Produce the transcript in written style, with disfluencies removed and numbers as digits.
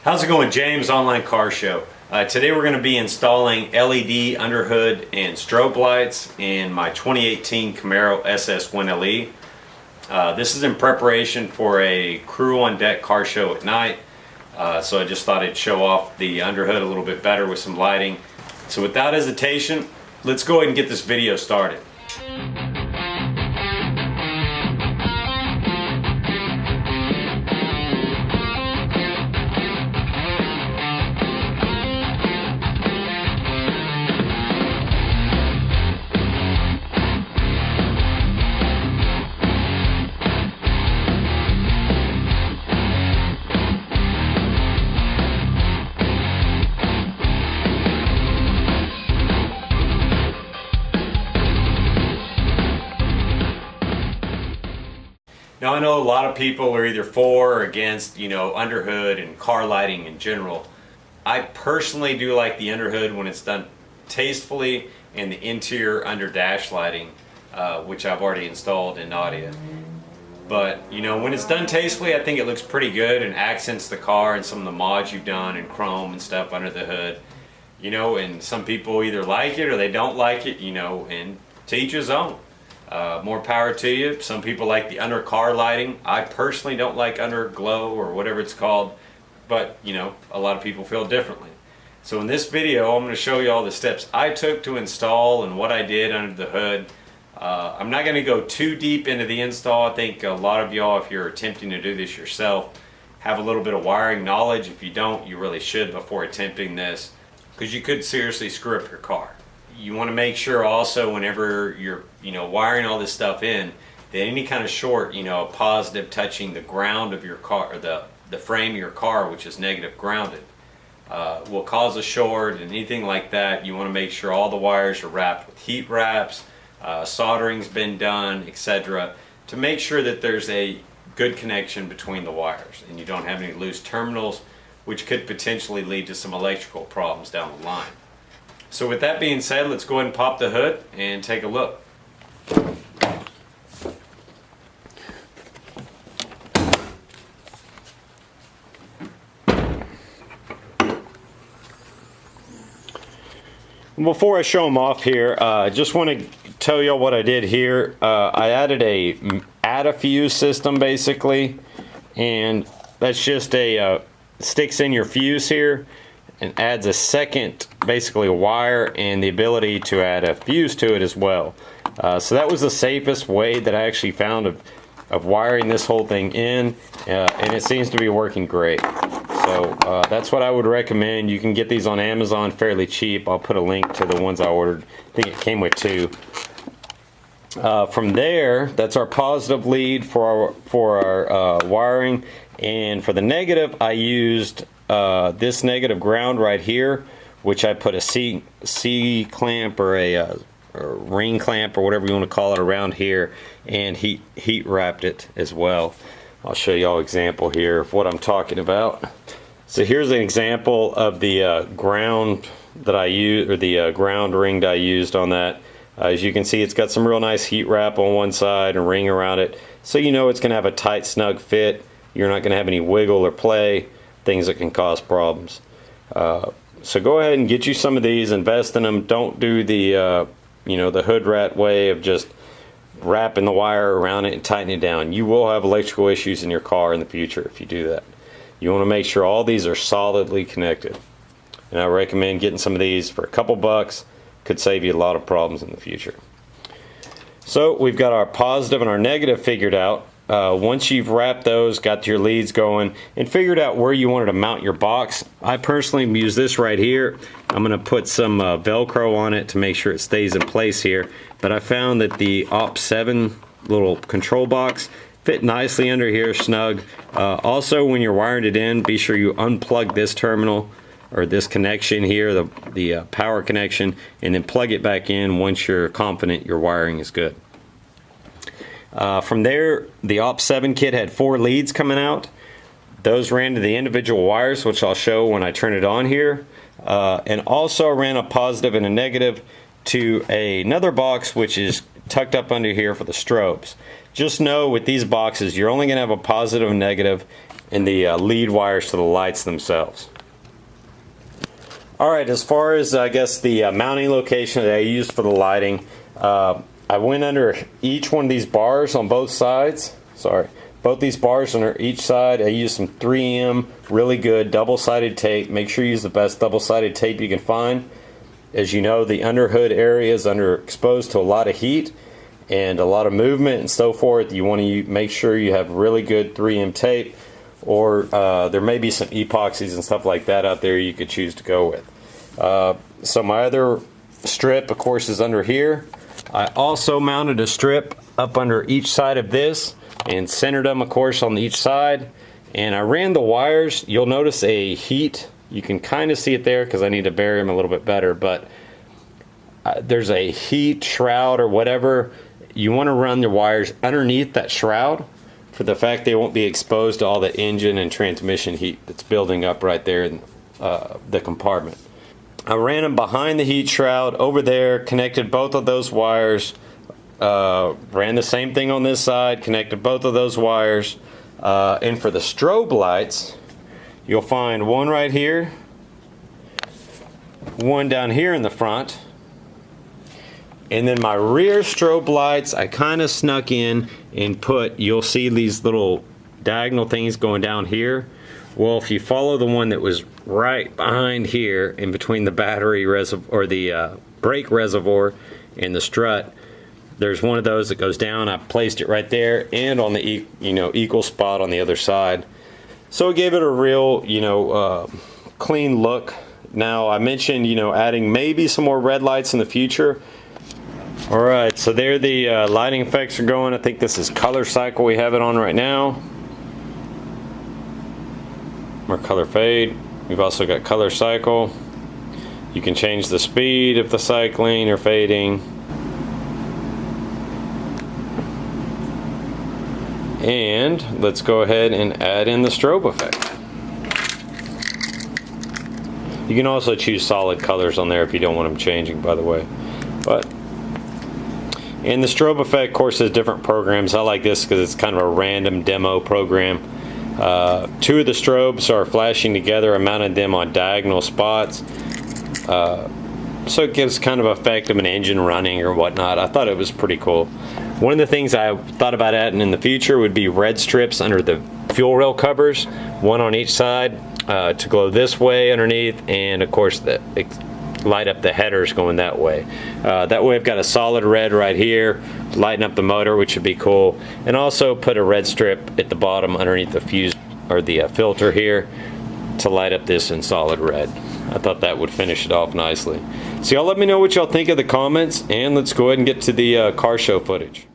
How's it going, James? Online Car Show. Today we're going to be installing LED underhood and strobe lights in my 2018 Camaro SS1LE. This is in preparation for a Crewondeck car show at night. So I just thought I'd show off the underhood a little bit better with some lighting. So without hesitation, let's go ahead and get this video started. Now I know a lot of people are either for or against, underhood and car lighting in general. I personally do like the underhood when it's done tastefully, and the interior under dash lighting, which I've already installed in Nadia. But when it's done tastefully, I think it looks pretty good and accents the car and some of the mods you've done in chrome and stuff under the hood. And some people either like it or they don't like it, and to each his own. More power to you. Some people like the under car lighting. I personally don't like under glow or whatever it's called, but a lot of people feel differently. So in this video I'm going to show you all the steps I took to install and what I did under the hood. I'm not going to go too deep into the install. I think a lot of y'all, if you're attempting to do this yourself, have a little bit of wiring knowledge. If you don't, you really should before attempting this, because you could seriously screw up your car. You want to make sure also whenever you're wiring all this stuff in, that any kind of short, a positive touching the ground of your car, or the frame of your car, which is negative grounded, will cause a short. And anything like that, you want to make sure all the wires are wrapped with heat wraps, soldering's been done, etc., to make sure that there's a good connection between the wires and you don't have any loose terminals, which could potentially lead to some electrical problems down the line. So with that being said, let's go ahead and pop the hood and take a look. Before I show them off here, I just want to tell y'all what I did here. I added a fuse system basically, and that's just sticks in your fuse here and adds a second, basically a wire, and the ability to add a fuse to it as well. So that was the safest way that I actually found of wiring this whole thing in, and it seems to be working great. So that's what I would recommend. You can get these on Amazon fairly cheap. I'll put a link to the ones I ordered. I think it came with 2. From there, that's our positive lead for our wiring, and for the negative I used this negative ground right here, which I put a C clamp or a ring clamp or whatever you want to call it around here, and heat wrapped it as well. I'll show you all an example here of what I'm talking about. So here's an example of the ground that I used, or the ground ring that I used on that. As you can see, it's got some real nice heat wrap on one side and ring around it, so it's going to have a tight, snug fit. You're not going to have any wiggle or play, things that can cause problems. So go ahead and get you some of these, invest in them. Don't do the the hood rat way of just wrapping the wire around it and tightening it down. You will have electrical issues in your car in the future if you do that. You want to make sure all these are solidly connected, and I recommend getting some of these for a couple bucks. Could save you a lot of problems in the future. So we've got our positive and our negative figured out. Once you've wrapped those, got your leads going, and figured out where you wanted to mount your box, I personally use this right here. I'm going to put some Velcro on it to make sure it stays in place here. But I found that the Opt7 little control box fit nicely under here, snug. Also, when you're wiring it in, be sure you unplug this terminal, or this connection here, the power connection, and then plug it back in once you're confident your wiring is good. From there, the Opt7 kit had 4 leads coming out. Those ran to the individual wires, which I'll show when I turn it on here. And also ran a positive and a negative to another box, which is tucked up under here for the strobes. Just know with these boxes, you're only going to have a positive and negative in the lead wires to the lights themselves. Alright, as far as I guess the mounting location that I used for the lighting, I went under each one of these bars on both sides. Both these bars under each side. I used some 3M, really good double-sided tape. Make sure you use the best double-sided tape you can find. As you know, the underhood area is exposed to a lot of heat and a lot of movement and so forth. You want to make sure you have really good 3M tape, or there may be some epoxies and stuff like that out there you could choose to go with. So my other strip, of course, is under here. I also mounted a strip up under each side of this and centered them, of course, on each side. And I ran the wires. You'll notice a heat. You can kind of see it there because I need to bury them a little bit better, but there's a heat shroud or whatever. You want to run the wires underneath that shroud for the fact they won't be exposed to all the engine and transmission heat that's building up right there in the compartment. I ran them behind the heat shroud over there, connected both of those wires, ran the same thing on this side, connected both of those wires, and for the strobe lights, you'll find one right here, one down here in the front, and then my rear strobe lights I kind of snuck in and put, you'll see these little diagonal things going down here. Well, if you follow the one that was right behind here in between the battery reservoir or the brake reservoir and the strut, there's one of those that goes down. I placed it right there and on the equal spot on the other side. So it gave it a real clean look. Now I mentioned adding maybe some more red lights in the future. Alright, so there the lighting effects are going. I think this is color cycle we have it on right now. Or color fade. We've also got color cycle. You can change the speed of the cycling or fading. And let's go ahead and add in the strobe effect. You can also choose solid colors on there if you don't want them changing, by the way. And the strobe effect, of course, has different programs. I like this because it's kind of a random demo program. Two of the strobes are flashing together. I mounted them on diagonal spots. So it gives kind of effect of an engine running or whatnot. I thought it was pretty cool. One of the things I thought about adding in the future would be red strips under the fuel rail covers, one on each side, to glow this way underneath, and of course light up the headers going that way. That way I've got a solid red right here, lighten up the motor, which would be cool, and also put a red strip at the bottom underneath the fuse or the filter here to light up this in solid red. I thought that would finish it off nicely. So y'all let me know what y'all think of the comments, and let's go ahead and get to the car show footage.